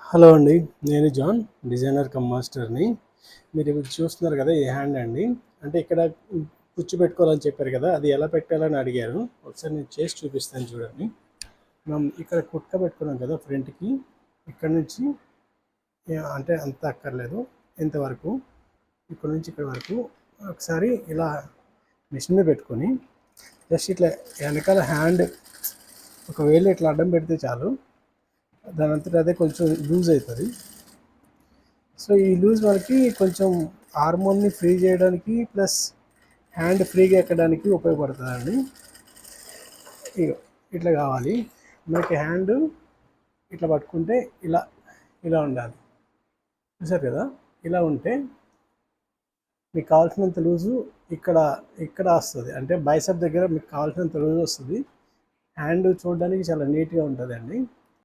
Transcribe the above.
Hello అండి. నేను John, designer come మాస్టర్‌ని. మీరు ఇప్పుడు చూస్తున్నారు కదా! ఈ హ్యాండ్ అండి. అంటే ఇక్కడ కుచ్చు పెట్టుకోవాలని చెప్పారు కదా! అది ఎలా పెట్టాలని అడిగారు. ఒకసారి నేను చేసి చూపిస్తాను చూడండి. మనం ఇక్కడ కుట్ట పెట్టుకున్నాం కదా ఫ్రంట్‌కి. ఇక్కడ నుంచి అంటే అంత అక్కర్లేదు. ఇంతవరకు. ఇక్కడ నుంచి ఇక్కడ వరకు ఒకసారి ఇలా మిషన్ మీద పెట్టుకొని జస్ట్ ఇట్లా వెనకాల హ్యాండ్ ఒక వేలు ఇట్లా అడ్డం పెడితే చాలు. దాని అంతటా అదే కొంచెం లూజ్ అవుతుంది. సో ఈ లూజ్ మనకి కొంచెం హార్మోన్ని ఫ్రీ చేయడానికి ప్లస్ హ్యాండ్ ఫ్రీగా ఎక్కడానికి ఉపయోగపడుతుందండి. ఇగో ఇట్లా కావాలి మనకి హ్యాండ్. ఇట్లా పట్టుకుంటే ఇలా ఇలా ఉండాలి. చూసారు కదా! ఇలా ఉంటే మీకు కావాల్సినంత లూజు ఇక్కడ ఇక్కడ వస్తుంది. అంటే బైసెప్ దగ్గర మీకు కావాల్సినంత లూజు వస్తుంది. హ్యాండ్ చూడడానికి చాలా నీట్గా ఉంటుందండి.